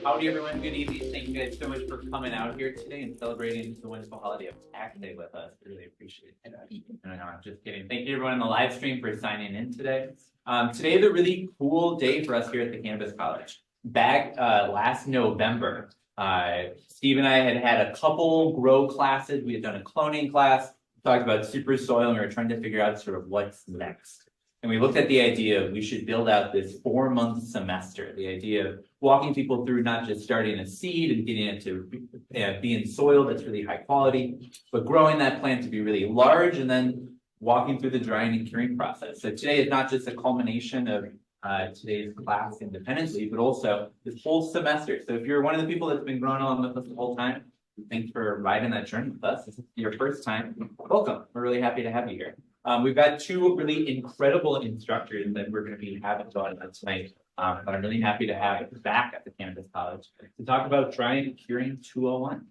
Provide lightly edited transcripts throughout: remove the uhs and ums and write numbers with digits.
Howdy, everyone. Good evening. Thank you guys so much for coming out here today and celebrating the wonderful holiday of Tax Day with us. Really appreciate it. No, I'm just kidding. Thank you, everyone in the live stream, for signing in today. Today is a really cool day for us here at the Cannabis College. Back last November, Steve and I had a couple grow classes. We had done a cloning class, talked about super soil, and we were trying to figure out sort of what's next. And we looked at the idea of we should build out this 4-month semester, the idea of walking people through not just starting a seed and getting it to be in soil that's really high quality, but growing that plant to be really large and then walking through the drying and curing process. So today is not just a culmination of today's class independently, but also this whole semester. So if you're one of the people that's been growing along with us the whole time, thanks for riding that journey with us. This is your first time. Welcome. We're really happy to have you here. We've got two really incredible instructors that we're going to be having on tonight. But I'm really happy to have back at the Cannabis College to talk about drying and curing 201.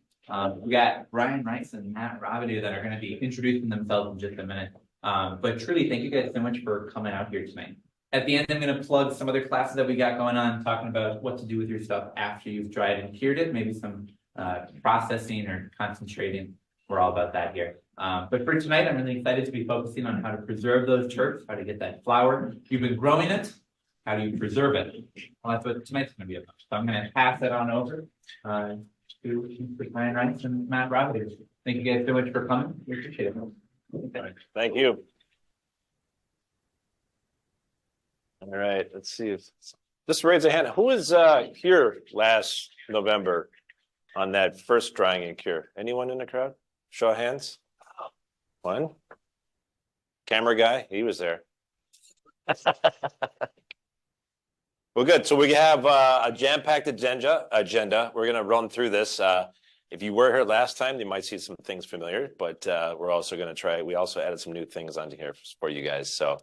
We got Brian Rice and Matt Robidou that are going to be introducing themselves in just a minute. But truly, thank you guys so much for coming out here tonight. At the end, I'm going to plug some other classes that we got going on, talking about what to do with your stuff after you've dried and cured it, maybe some processing or concentrating. We're all about that here. But for tonight, I'm really excited to be focusing on how to preserve those terps, how to get that flower. You've been growing it. How do you preserve it? Well, that's what tonight's going to be about. So I'm going to pass it on over to Brian Rice and Matt Robidou. Thank you guys so much for coming. We appreciate it. Thank you. All right, let's see if just raise a hand. Who was here last November on that first drying and cure? Anyone in the crowd? Show of hands. One. Camera guy, he was there. Well, good. So we have a jam-packed agenda. We're going to run through this. If you were here last time, you might see some things familiar, but we're also going to try. We also added some new things onto here for you guys. So,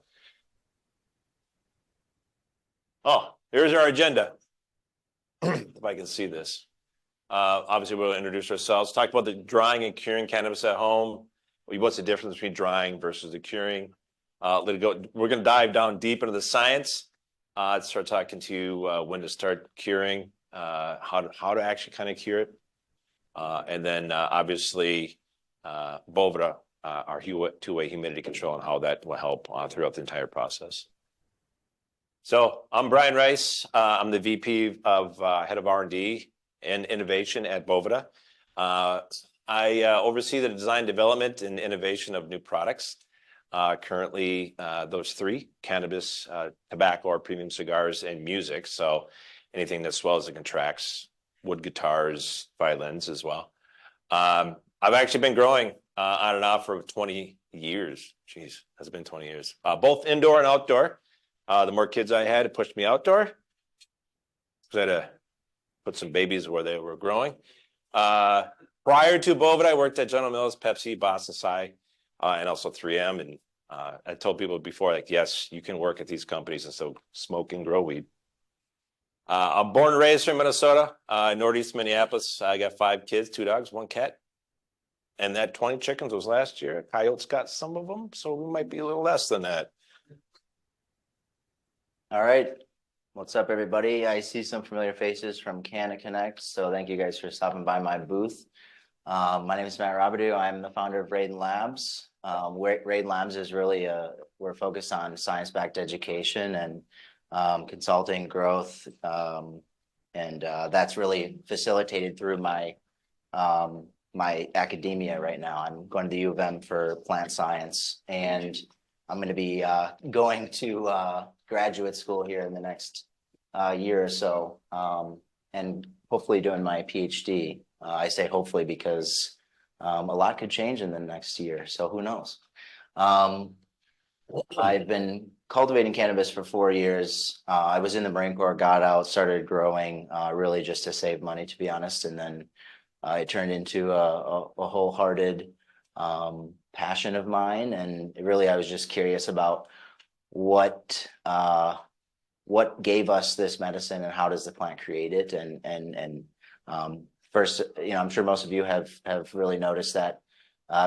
here's our agenda. If I can see this. Obviously, we'll introduce ourselves, talk about the drying and curing cannabis at home. What's the difference between drying versus the curing? We're going to dive down deep into the science. Start talking to you when to start curing, how to actually kind of cure it. And then obviously Boveda, our two-way humidity control, and how that will help throughout the entire process. So I'm Brian Rice. I'm the VP of Head of R&D and Innovation at Boveda. I oversee the design, development, and innovation of new products. Currently, those three: cannabis, tobacco or premium cigars, and music. So anything that swells and contracts, wood guitars, violins as well. I've actually been growing on and off for 20 years. Jeez, has been 20 years. Both indoor and outdoor. The more kids I had, it pushed me outdoor. I had to put some babies where they were growing. Prior to Boveda, I worked at General Mills, Pepsi, Boston Sci, and also 3M. And I told people before, like, yes, you can work at these companies and still smoke and grow weed. I'm born and raised here in Minnesota, Northeast Minneapolis. I got 5 kids, 2 dogs, 1 cat. And that 20 chickens was last year. Coyotes got some of them, so we might be a little less than that. All right. What's up, everybody? I see some familiar faces from Canna Connect, so thank you guys for stopping by my booth. My name is Matt Robidou. I'm the founder of Raiden Labs. Raiden Labs is really we're focused on science-backed education and consulting growth, and that's really facilitated through my academia right now. I'm going to the U of M for plant science, and I'm going to be going to graduate school here in the next year or so, and hopefully doing my PhD. I say hopefully because a lot could change in the next year, so who knows? I've been cultivating cannabis for 4 years. I was in the Marine Corps, got out, started growing really just to save money, to be honest, and then it turned into a wholehearted passion of mine, and really I was just curious about what gave us this medicine and how does the plant create it, and first, I'm sure most of you have really noticed that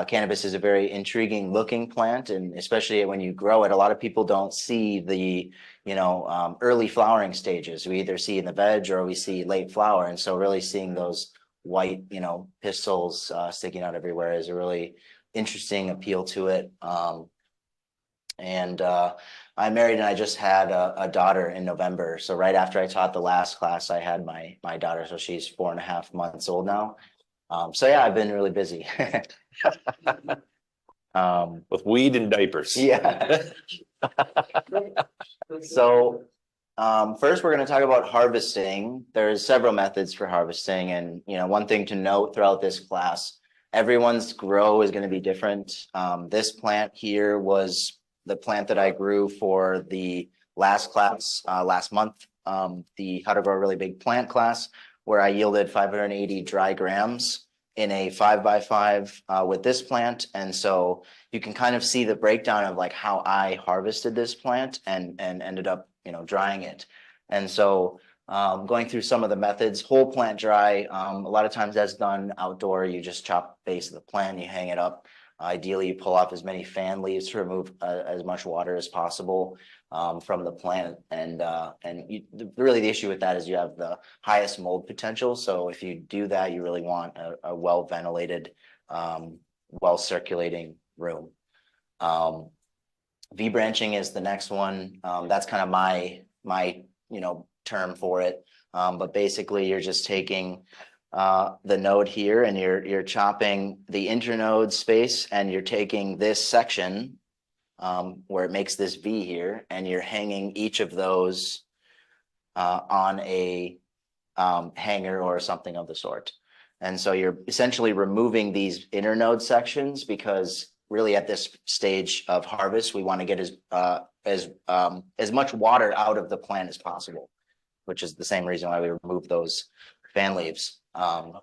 Cannabis is a very intriguing looking plant, and especially when you grow it, a lot of people don't see the, early flowering stages. We either see in the veg or we see late flower. And so really seeing those white, pistils sticking out everywhere is a really interesting appeal to it. And I'm married and I just had a daughter in November. So right after I taught the last class, I had my daughter. So she's 4.5 months old now. So yeah, I've been really busy. With weed and diapers. Yeah. So first, we're going to talk about harvesting. There's several methods for harvesting, and one thing to note throughout this class, everyone's grow is going to be different. This plant here was the plant that I grew for the last class last month, the How to Grow a Really Big Plant class, where I yielded 580 dry grams in a 5x5 with this plant. And so you can kind of see the breakdown of like how I harvested this plant and ended up, drying it. And so going through some of the methods, whole plant dry, a lot of times that's done outdoor. You just chop the base of the plant, you hang it up. Ideally, you pull off as many fan leaves to remove as much water as possible from the plant. And really the issue with that is you have the highest mold potential. So if you do that, you really want a well-ventilated, well-circulating room. V-branching is the next one. That's kind of my term for it. But basically you're just taking the node here and you're chopping the internode space, and you're taking this section where it makes this V here, and you're hanging each of those on a hanger or something of the sort. And so you're essentially removing these internode sections, because really at this stage of harvest, we want to get as much water out of the plant as possible, which is the same reason why we remove those fan leaves. And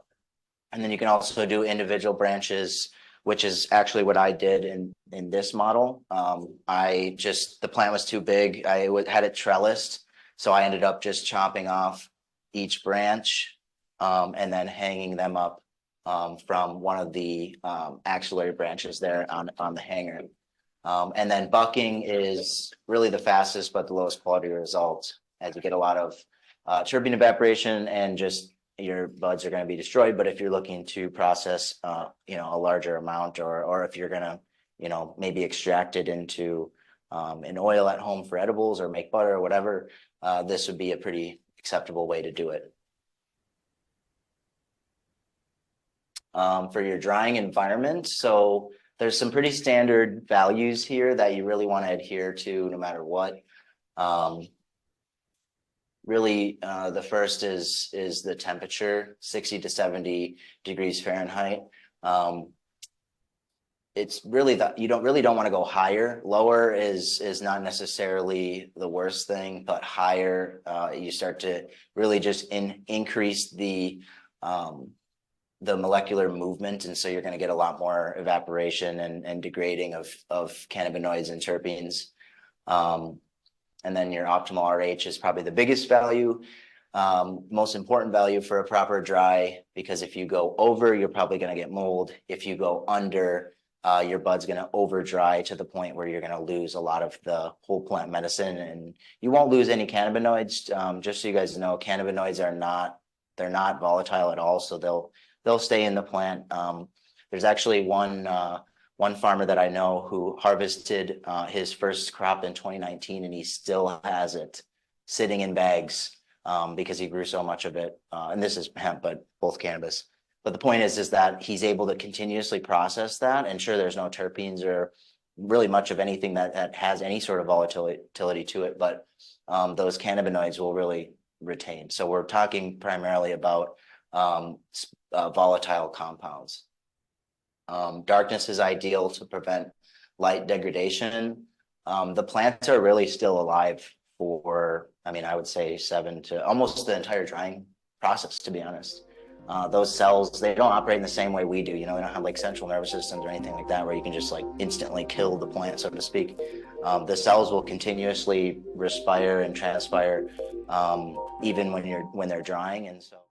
then you can also do individual branches, which is actually what I did in this model. The plant was too big. I had it trellised. So I ended up just chopping off each branch and then hanging them up from one of the axillary branches there on the hanger. And then bucking is really the fastest but the lowest quality result, as you get a lot of terpene evaporation and just your buds are going to be destroyed. But if you're looking to process, a larger amount, or if you're going to, maybe extract it into an oil at home for edibles or make butter or whatever, this would be a pretty acceptable way to do it. For your drying environment, so there's some pretty standard values here that you really want to adhere to no matter what. Really, the first is the temperature, 60 to 70 degrees Fahrenheit. It's really that you don't want to go higher. Lower is not necessarily the worst thing, but higher, you start to really just increase the molecular movement, and so you're going to get a lot more evaporation and degrading of cannabinoids and terpenes. And then your optimal RH is probably the biggest value, most important value for a proper dry, because if you go over, you're probably going to get mold. If you go under, your bud's going to over dry to the point where you're going to lose a lot of the whole plant medicine, and you won't lose any cannabinoids. Just so you guys know, cannabinoids they're not volatile at all, so they'll stay in the plant. There's actually one farmer that I know who harvested his first crop in 2019, and he still has it sitting in bags because he grew so much of it. And this is hemp, but both cannabis. But the point is that he's able to continuously process that, and sure, there's no terpenes or really much of anything that has any sort of volatility to it, but those cannabinoids will really retain. So we're talking primarily about volatile compounds. Darkness is ideal to prevent light degradation. The plants are really still alive for, I would say 7 to almost the entire drying process, to be honest. Those cells, they don't operate in the same way we do. They don't have like central nervous systems or anything like that where you can just like instantly kill the plant, so to speak. The cells will continuously respire and transpire even when they're drying, and so